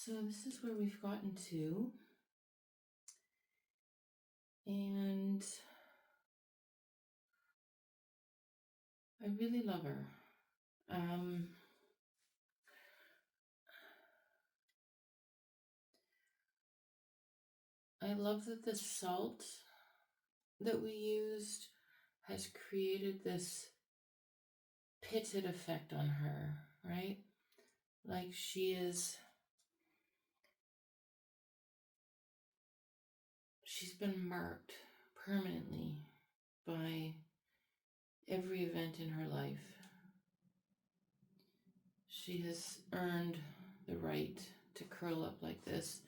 So this is where we've gotten to, and I really love her. Um, I love that the salt that we used has created this pitted effect on her, right? Like she's been marked permanently by every event in her life. She has earned the right to curl up like this.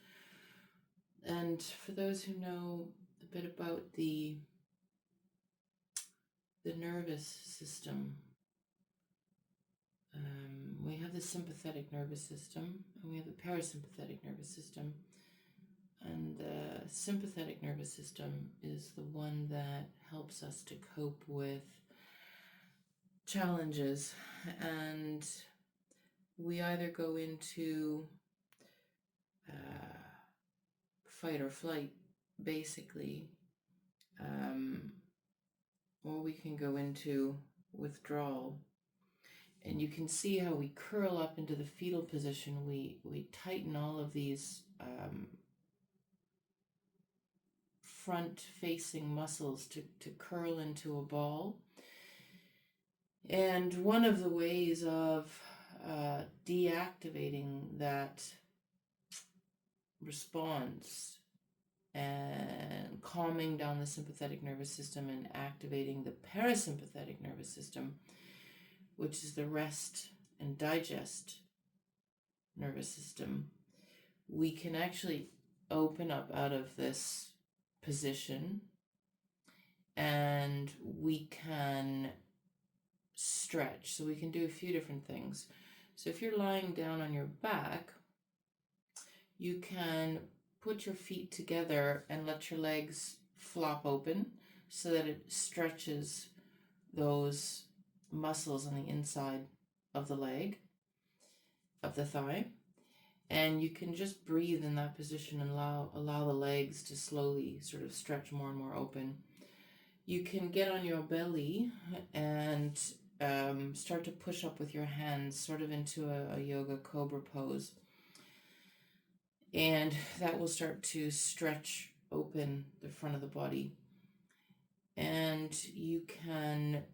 And for those who know a bit about the nervous system, we have the sympathetic nervous system and we have the parasympathetic nervous system. And the sympathetic nervous system is the one that helps us to cope with challenges. And we either go into fight or flight, basically, or we can go into withdrawal. And you can see how we curl up into the fetal position. We tighten all of these front-facing muscles to curl into a ball. And one of the ways of deactivating that response and calming down the sympathetic nervous system and activating the parasympathetic nervous system, which is the rest and digest nervous system, we can actually open up out of this position and we can stretch. So we can do a few different things. So if you're lying down on your back, you can put your feet together and let your legs flop open so that it stretches those muscles on the inside of the leg, of the thigh. And you can just breathe in that position and allow the legs to slowly sort of stretch more and more open. You can get on your belly and start to push up with your hands sort of into a yoga cobra pose. And that will start to stretch open the front of the body. And you can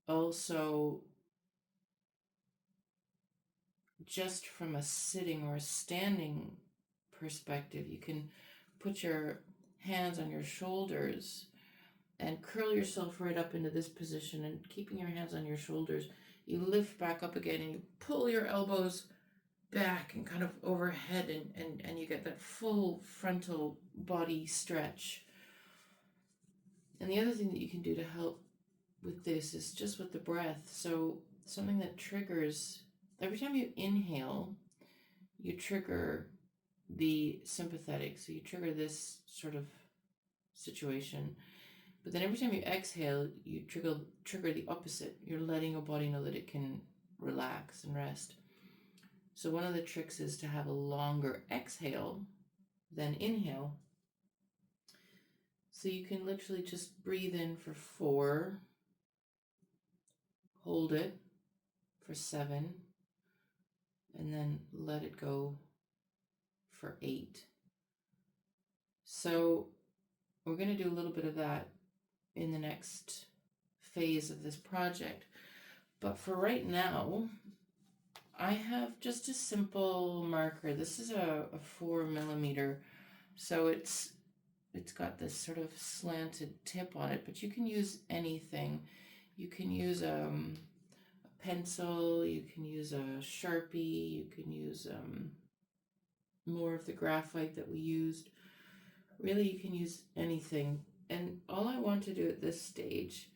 also, just from a sitting or a standing perspective, you can put your hands on your shoulders and curl yourself right up into this position. And keeping your hands on your shoulders, you lift back up again and you pull your elbows back and kind of overhead, and you get that full frontal body stretch. And the other thing that you can do to help with this is just with the breath. So something that triggers, every time you inhale, you trigger the sympathetic. So you trigger this sort of situation. But then every time you exhale, you trigger the opposite. You're letting your body know that it can relax and rest. So one of the tricks is to have a longer exhale than inhale. So you can literally just breathe in for 4, hold it for 7, and then let it go for 8. So we're going to do a little bit of that in the next phase of this project. But for right now, I have just a simple marker. This is a 4mm, so it's got this sort of slanted tip on it, but you can use anything. You can use a pencil, you can use a Sharpie, you can use more of the graphite that we used. Really, you can use anything. And all I want to do at this stage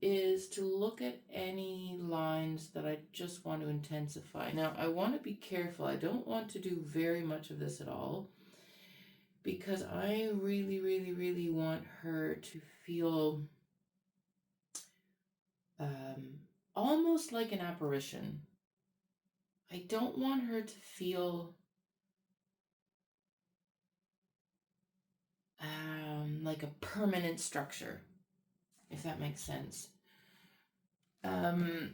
is to look at any lines that I just want to intensify. Now, I want to be careful. I don't want to do very much of this at all, because I really, really, really want her to feel almost like an apparition. I don't want her to feel like a permanent structure, if that makes sense. Sorry,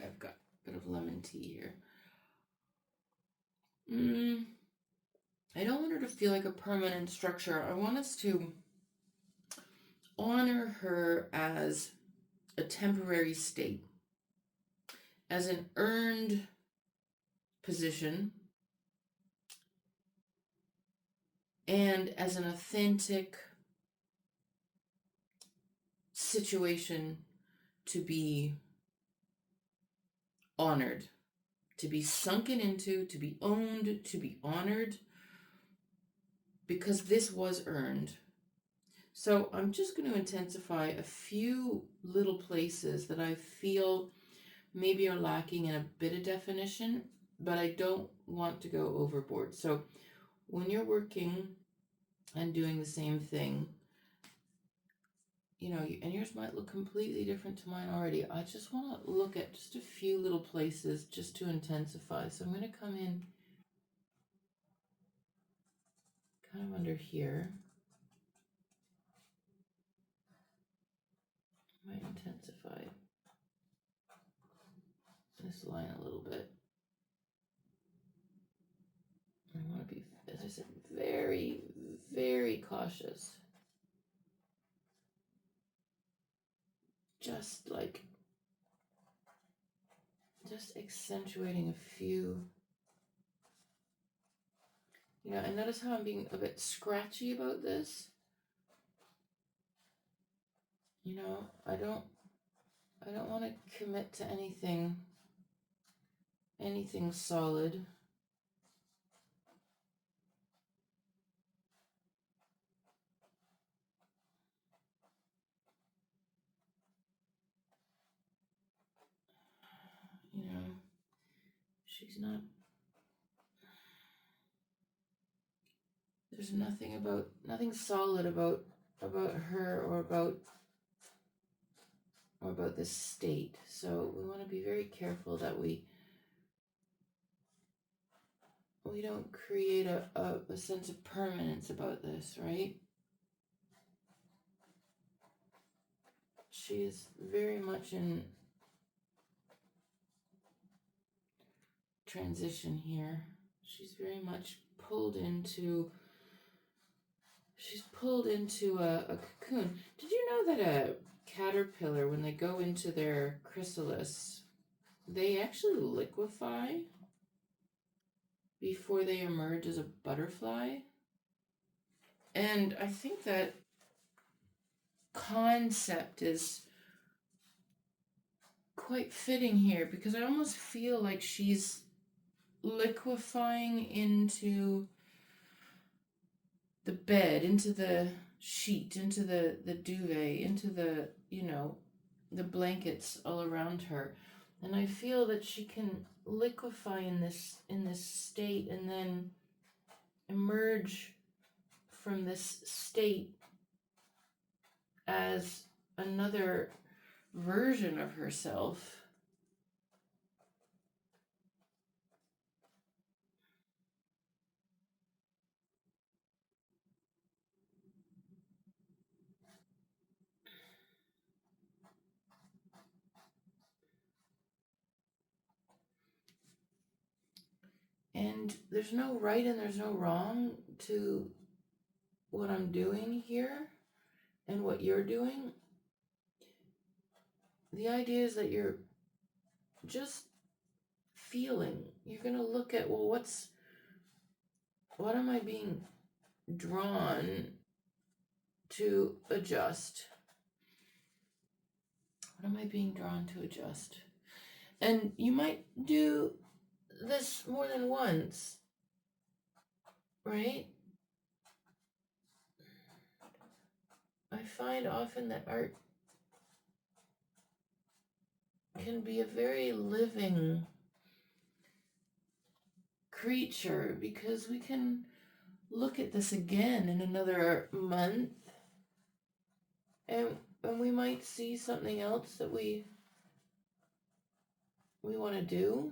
I've got a bit of lemon tea here. I don't want her to feel like a permanent structure. I want us to honor her as a temporary state, as an earned position, and as an authentic situation to be honored, to be sunken into, to be owned, to be honored, because this was earned. So I'm just going to intensify a few little places that I feel maybe are lacking in a bit of definition, but I don't want to go overboard. So when you're working and doing the same thing, and yours might look completely different to mine already. I just want to look at just a few little places just to intensify. So I'm going to come in kind of under here. I might intensify this line a little bit. I want to be, as I said, very, very cautious. Just accentuating a few. And notice how I'm being a bit scratchy about this. I don't want to commit to anything solid. She's not, there's nothing solid about her or about this state. So we want to be very careful that we don't create a sense of permanence about this, right? She is very much in transition here. She's very much pulled into a cocoon. Did you know that a caterpillar, when they go into their chrysalis, they actually liquefy before they emerge as a butterfly? And I think that concept is quite fitting here, because I almost feel like she's liquefying into the bed, into the sheet, into the duvet, into the the blankets all around her. And I feel that she can liquefy in this state and then emerge from this state as another version of herself. And there's no right and there's no wrong to what I'm doing here and what you're doing. The idea is that you're just feeling. You're going to look at, well, what am I being drawn to adjust? What am I being drawn to adjust? And you might do this more than once, right? I find often that art can be a very living creature, because we can look at this again in another month and And we might see something else that we want to do.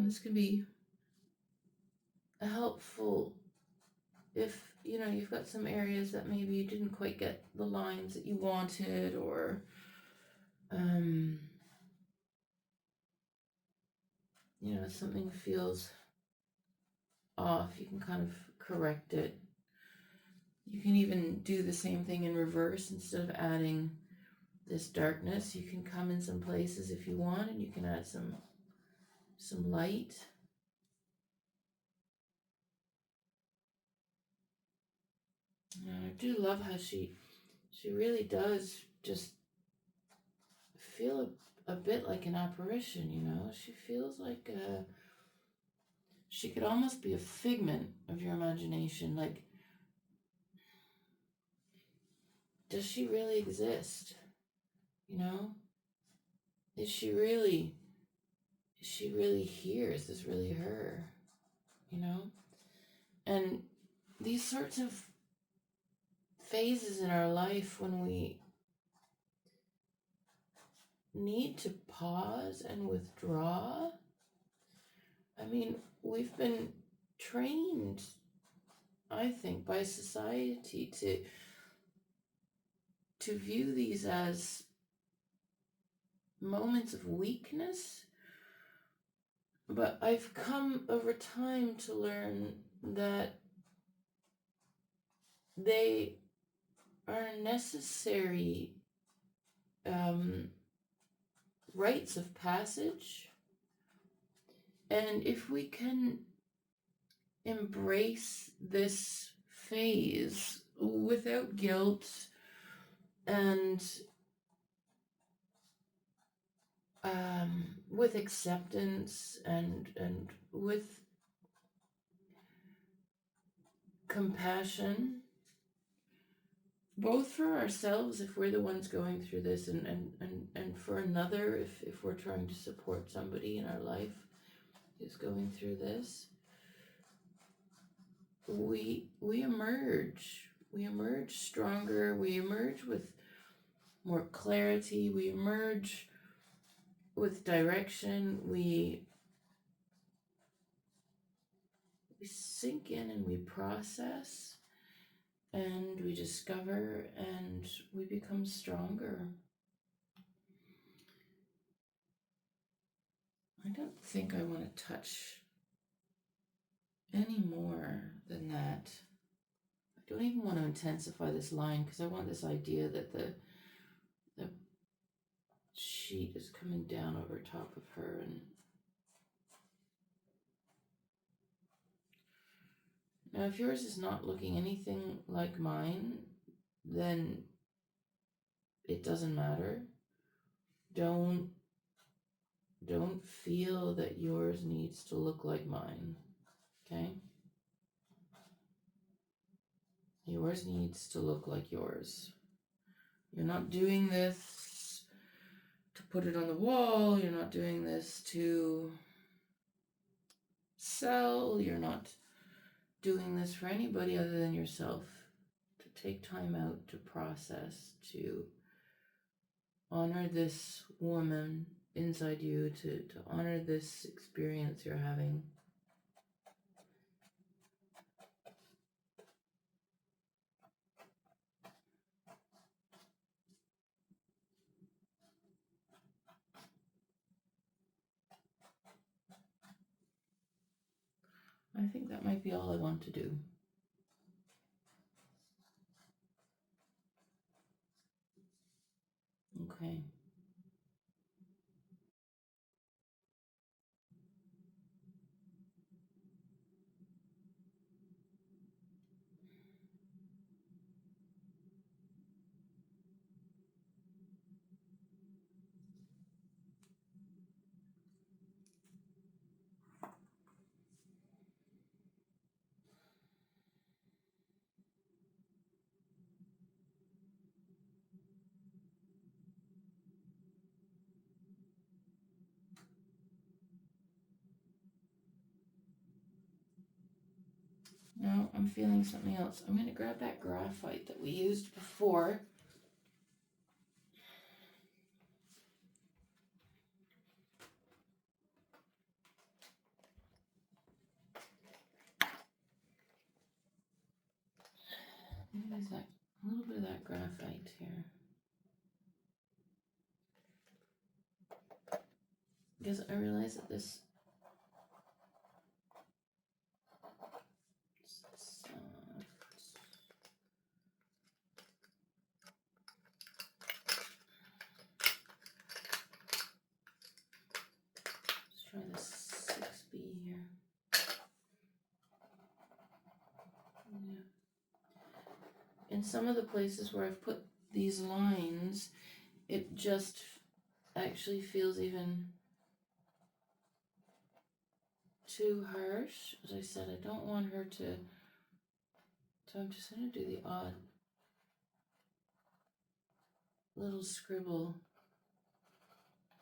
This can be helpful if you've got some areas that maybe you didn't quite get the lines that you wanted, or something feels off. You can kind of correct it. You can even do the same thing in reverse. Instead of adding this darkness, you can come in some places if you want, and you can add some light. And I do love how she really does just feel a bit like an apparition. She feels like she could almost be a figment of your imagination. Like, does she really exist? Is she really here? Is this really her? And these sorts of phases in our life when we need to pause and withdraw. I mean, we've been trained, I think, by society to view these as moments of weakness. But I've come over time to learn that they are necessary rites of passage. And if we can embrace this phase without guilt and with acceptance and with compassion, both for ourselves if we're the ones going through this, and for another if we're trying to support somebody in our life who's going through this, we emerge stronger. We emerge with more clarity. We emerge with direction. We sink in and we process and we discover and we become stronger. I don't think I want to touch any more than that. I don't even want to intensify this line because I want this idea that the sheet is coming down over top of her. And now if yours is not looking anything like mine, then it doesn't matter. Don't feel that yours needs to look like mine, okay? Yours needs to look like yours. You're not doing this to put it on the wall. You're not doing this to sell. You're not doing this for anybody other than yourself. To take time out to process, to honor this woman inside you, to honor this experience you're having. I think that might be all I want to do. Okay. No, I'm feeling something else. I'm going to grab that graphite that we used before. Maybe there's a little bit of that graphite here. Because I realize that this let's try this 6B here. Yeah. In some of the places where I've put these lines, it just actually feels even too harsh. As I said, I don't want her to, so I'm just going to do the odd little scribble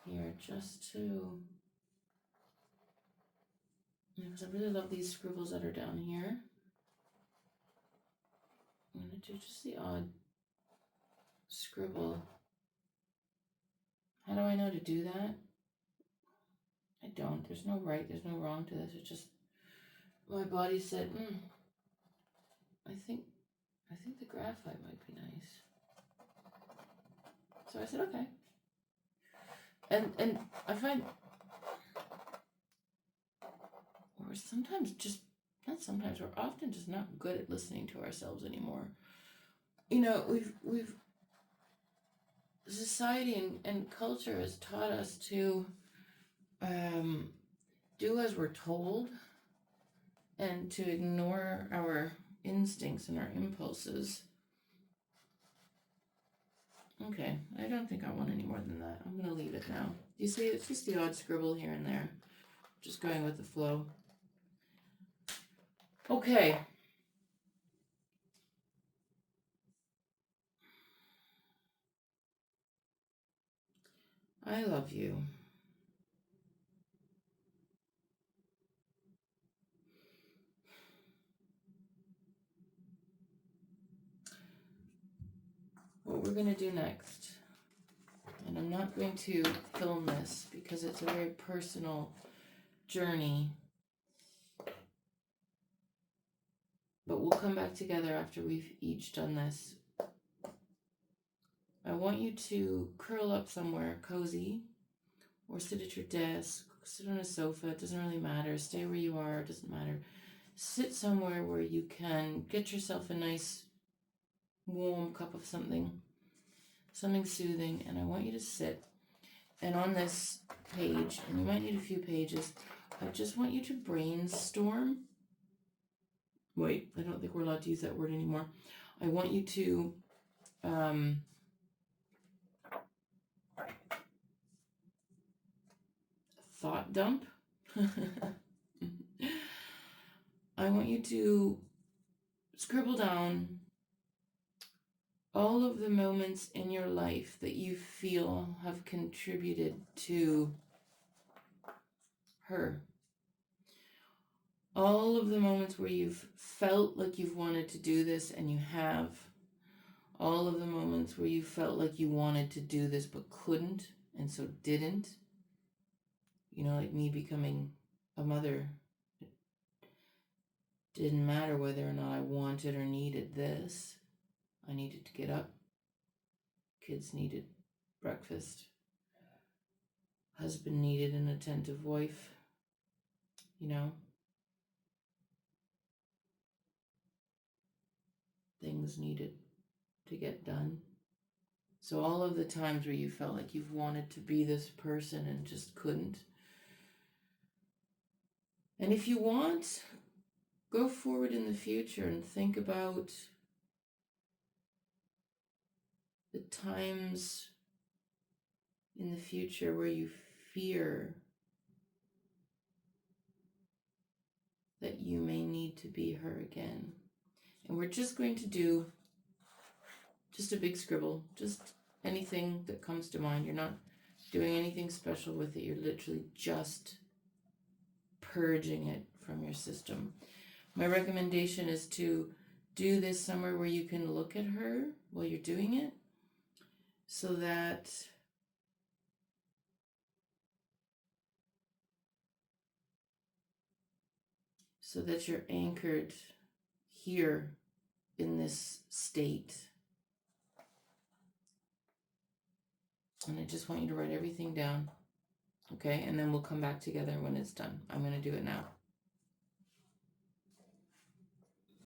here just to, because I really love these scribbles that are down here. I'm going to do just the odd scribble. How do I know to do that? I don't. There's no right, there's no wrong to this. It's just my body said, I think the graphite might be nice. So I said, okay. And I find we're sometimes just, not sometimes, we're often just not good at listening to ourselves anymore. You know, we've society and culture has taught us to do as we're told and to ignore our instincts and our impulses. Okay, I don't think I want any more than that. I'm going to leave it now. You see, it's just the odd scribble here and there. Just going with the flow. Okay. I love you. What we're going to do next, and I'm not going to film this because it's a very personal journey, but we'll come back together after we've each done this. I want you to curl up somewhere cozy or sit at your desk, sit on a sofa. It doesn't really matter. Stay where you are. It doesn't matter. Sit somewhere where you can get yourself a nice warm cup of something soothing, and I want you to sit. And on this page, and you might need a few pages, I just want you to brainstorm. Wait, I don't think we're allowed to use that word anymore. I want you to thought dump. I want you to scribble down all of the moments in your life that you feel have contributed to her. All of the moments where you've felt like you've wanted to do this and you have. All of the moments where you felt like you wanted to do this but couldn't and so didn't. You know, like me becoming a mother. It didn't matter whether or not I wanted or needed this. I needed to get up. Kids needed breakfast. Husband needed an attentive wife. You know, things needed to get done. So all of the times where you felt like you've wanted to be this person and just couldn't. And if you want, go forward in the future and think about the times in the future where you fear that you may need to be her again. And we're just going to do just a big scribble, just anything that comes to mind. You're not doing anything special with it. You're literally just purging it from your system. My recommendation is to do this somewhere where you can look at her while you're doing it, so that you're anchored here in this state. And I just want you to write everything down. Okay, and then we'll come back together when it's done. I'm going to do it now.